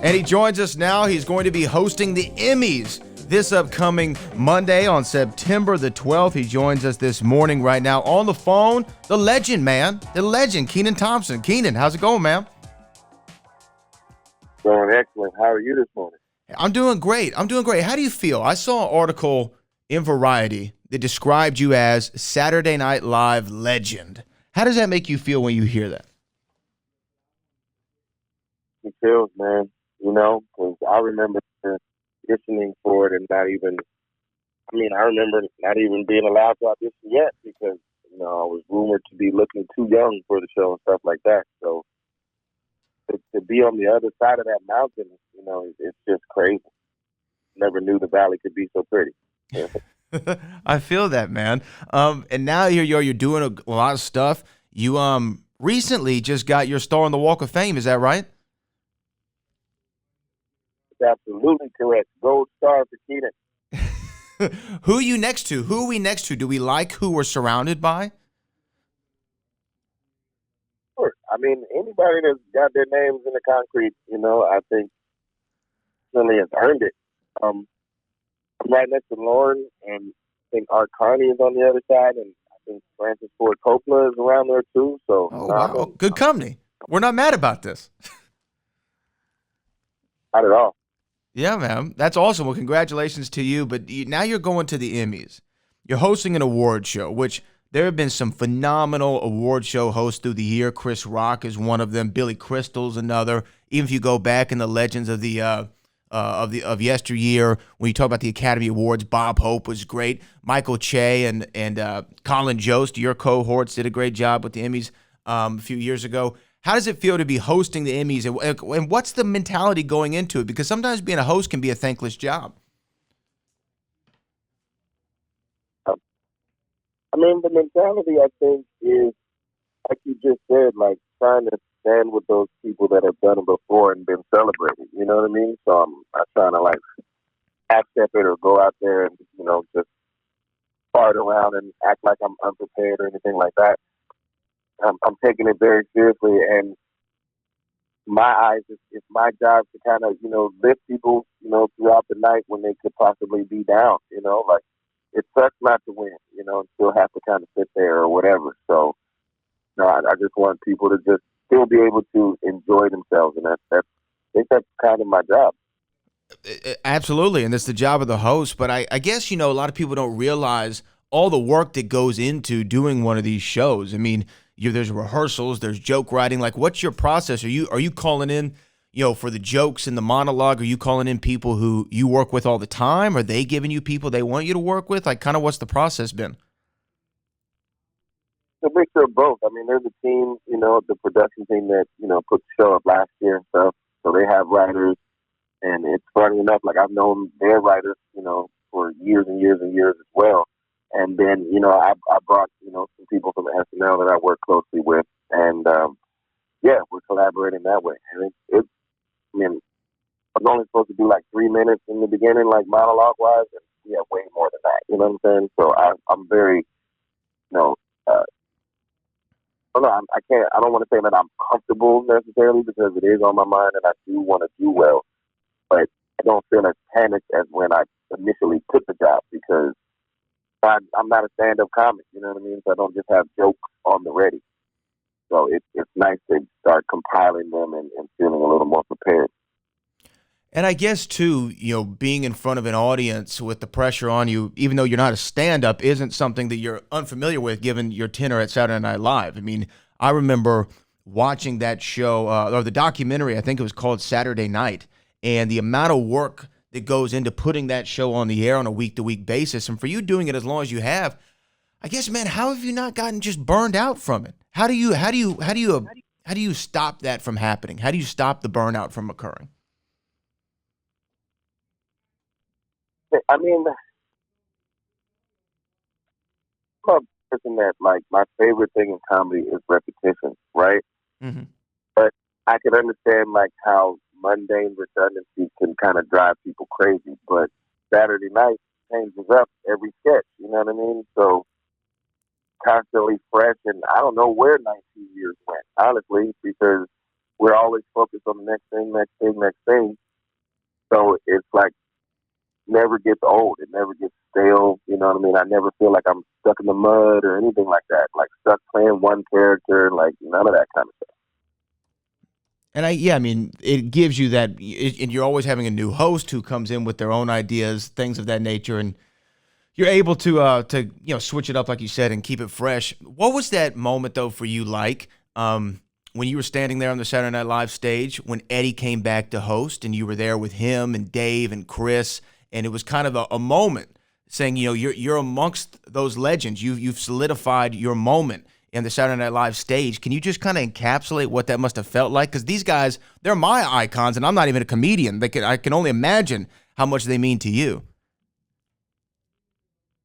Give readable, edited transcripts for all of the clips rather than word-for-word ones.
And he joins us now. He's going to be hosting the Emmys this upcoming Monday on September the 12th. He joins us this morning right now on the phone. The legend, man. The legend, Kenan Thompson. Kenan, how's it going, man? Going excellent. How are you this morning? I'm doing great. How do you feel? I saw an article in Variety that described you as Saturday Night Live legend. How does that make you feel when you hear that? It feels, man. You know, because I remember auditioning for it and I remember not even being allowed to audition yet because, I was rumored to be looking too young for the show and stuff like that. So to be on the other side of that mountain, it's just crazy. Never knew the valley could be so pretty. I feel that, man. And now you're doing a lot of stuff. You recently just got your star on the Walk of Fame. Is that right? Absolutely correct. Gold star for Kenan. Who are you next to? Who are we next to? Do we like who we're surrounded by? Sure. Anybody that's got their names in the concrete, I think really has earned it. I'm right next to Lauren, and I think Art Carney is on the other side, and I think Francis Ford Coppola is around there too. So, wow. Good company. We're not mad about this. Not at all. Yeah, man. That's awesome. Well, congratulations to you. But now you're going to the Emmys. You're hosting an award show, which there have been some phenomenal award show hosts through the year. Chris Rock is one of them. Billy Crystal's another. Even if you go back in the legends of of yesteryear, when you talk about the Academy Awards, Bob Hope was great. Michael Che and Colin Jost, your cohorts, did a great job with the Emmys a few years ago. How does it feel to be hosting the Emmys, and what's the mentality going into it? Because sometimes being a host can be a thankless job. The mentality, I think, is, like you just said, like trying to stand with those people that have done it before and been celebrated. You know what I mean? So I'm not trying to, half-step it or go out there and, just fart around and act like I'm unprepared or anything like that. I'm taking it very seriously, and my eyes, it's my job to kind of, lift people, throughout the night when they could possibly be down, it sucks not to win, and still have to kind of sit there or whatever. So, I just want people to just still be able to enjoy themselves, and I think that's kind of my job. Absolutely, and it's the job of the host, but I guess, a lot of people don't realize all the work that goes into doing one of these shows. There's rehearsals, there's joke writing. Like, what's your process? Are you calling in, for the jokes and the monologue? Are you calling in people who you work with all the time? Are they giving you people they want you to work with? Like, kind of what's the process been? It's a mixture of both. There's a team, the production team that, put the show up last year and stuff. So they have writers, and it's funny enough, I've known their writers, for years and years and years as well. And then, I brought, some people from the SNL that I work closely with. And, we're collaborating that way. And I was only supposed to do 3 minutes in the beginning, monologue-wise. And we have way more than that. You know what I'm saying? So I'm very, I don't want to say that I'm comfortable necessarily because it is on my mind and I do want to do well. But I don't feel as panicked as when I initially took the job because I'm not a stand-up comic, you know what I mean? So I don't just have jokes on the ready. So it's nice to start compiling them and feeling a little more prepared. And I guess, too, being in front of an audience with the pressure on you, even though you're not a stand-up, isn't something that you're unfamiliar with given your tenure at Saturday Night Live. I remember watching that show, or the documentary, I think it was called Saturday Night, and the amount of work that goes into putting that show on the air on a week-to-week basis. And for you doing it as long as you have, I guess, man, how have you not gotten just burned out from it? How do you stop that from happening? How do you stop the burnout from occurring? I'm a person that, my favorite thing in comedy is repetition, right? Mm-hmm. But I can understand, how mundane redundancy can kind of drive people crazy. But Saturday night changes up every sketch. You know what I mean? So constantly fresh, and I don't know where 19 years went, honestly, because we're always focused on the next thing, next thing, next thing. So it's like never gets old. It never gets stale. You know what I mean? I never feel like I'm stuck in the mud or anything like that. Like stuck playing one character, like none of that kind of stuff. And I mean, it gives you that, and you're always having a new host who comes in with their own ideas, things of that nature, and you're able to switch it up like you said and keep it fresh. What was that moment though for you like when you were standing there on the Saturday Night Live stage when Eddie came back to host and you were there with him and Dave and Chris, and it was kind of a moment saying, you're amongst those legends. You've solidified your moment in the Saturday Night Live stage. Can you just kind of encapsulate what that must have felt like? Because these guys, they're my icons, and I'm not even a comedian. I can only imagine how much they mean to you.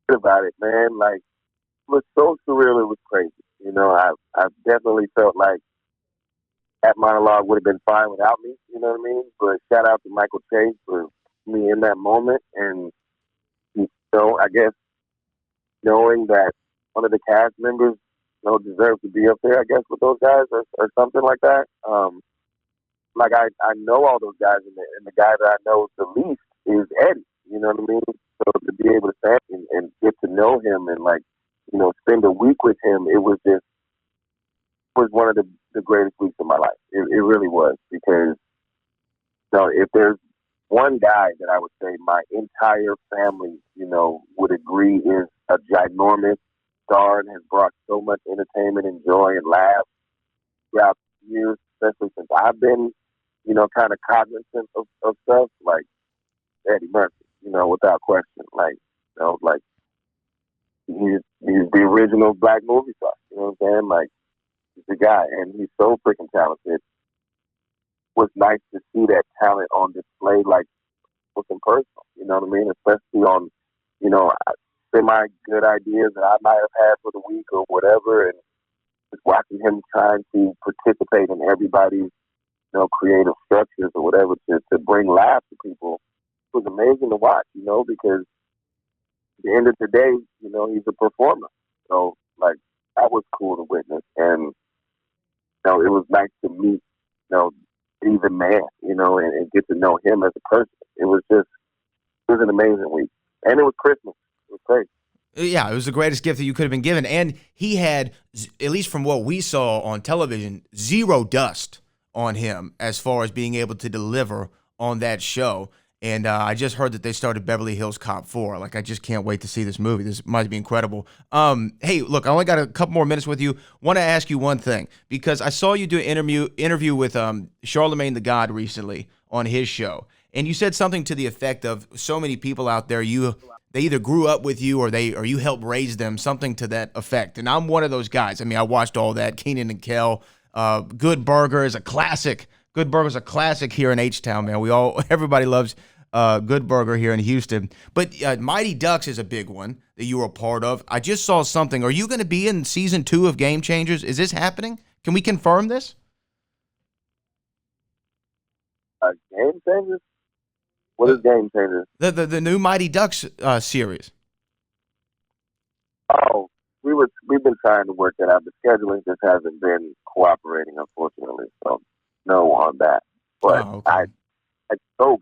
About it, man. Like, it was so surreal. It was crazy. I've definitely felt like that monologue would have been fine without me. You know what I mean? But shout out to Michael Chase for me in that moment, and I guess knowing that one of the cast members deserve to be up there, I guess, with those guys or something like that. Like I know all those guys, and the guy that I know the least is Eddie. You know what I mean? So to be able to stand and get to know him and spend a week with him, it was one of the greatest weeks of my life. It really was, because if there's one guy that I would say my entire family, would agree is a ginormous star and has brought so much entertainment and joy and laughs throughout the years, especially since I've been, kind of cognizant of stuff, like Eddie Murphy, without question. Like, he's the original black movie star. You know what I'm saying? Like, he's the guy, and he's so freaking talented. It was nice to see that talent on display, like, looking personal. You know what I mean? Especially on, semi good ideas that I might have had for the week or whatever, and just watching him trying to participate in everybody's, creative structures or whatever to bring laughs to people. It was amazing to watch, because at the end of the day, he's a performer. So, like, that was cool to witness. And, it was nice to meet, be the man, and get to know him as a person. It was an amazing week. And it was Christmas. It was great. Yeah, it was the greatest gift that you could have been given. And he had, at least from what we saw on television, zero dust on him as far as being able to deliver on that show. And I just heard that they started Beverly Hills Cop 4. Like, I just can't wait to see this movie. This might be incredible. Hey, look, I only got a couple more minutes with you. Want to ask you one thing, because I saw you do an interview with Charlemagne the God recently on his show. And you said something to the effect of so many people out there, they either grew up with you or you helped raise them, something to that effect. And I'm one of those guys. I mean, I watched all that. Kenan and Kel. Goodburger is a classic. Goodburger's a classic here in H-Town, man. Everybody loves Goodburger here in Houston. But Mighty Ducks is a big one that you were a part of. I just saw something. Are you going to be in season 2 of Game Changers? Is this happening? Can we confirm this? Game Changers? What is Game Changers? The new Mighty Ducks series. Oh, we've been trying to work that out. The scheduling just hasn't been cooperating, unfortunately. So no on that. But okay. I hope.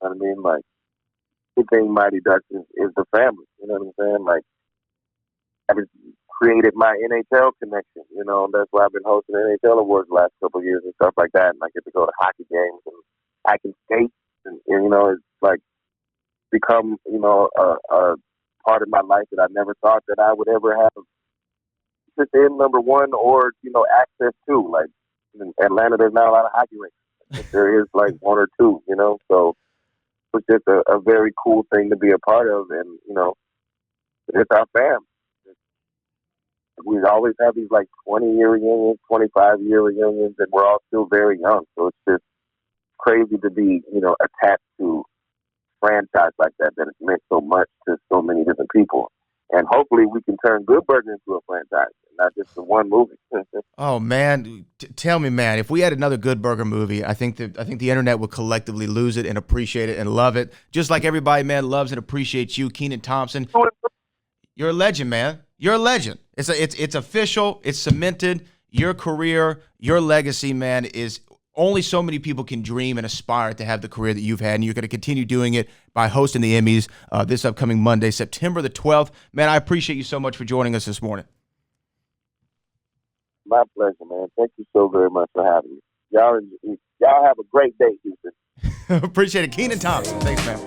You know what I mean? Like, anything Mighty Ducks is the family. You know what I'm saying? Like, I just created my NHL connection. That's why I've been hosting NHL awards the last couple of years and stuff like that. And I get to go to hockey games and I can skate. And it's like become, a part of my life that I never thought that I would ever have just in number one or, access to. Like, in Atlanta, there's not a lot of hockey rinks. There is like one or two, so it's just a very cool thing to be a part of. And, it's our fam. We always have these like 20-year reunions, 25-year reunions, and we're all still very young. So it's just crazy to be, attached to a franchise like that has meant so much to so many different people. And hopefully we can turn Goodburger into a franchise, not just the one movie. Oh man, tell me, man, if we had another Goodburger movie, I think the internet would collectively lose it and appreciate it and love it, just like everybody, man, loves and appreciates you, Kenan Thompson. You're a legend, man. You're a legend. It's official. It's cemented. Your career, your legacy, man, is only so many people can dream and aspire to have the career that you've had, and you're going to continue doing it by hosting the Emmys this upcoming Monday, September the 12th. Man, I appreciate you so much for joining us this morning. My pleasure, man. Thank you so very much for having me. Y'all have a great day, Houston. Appreciate it. Kenan Thompson. Thanks, man.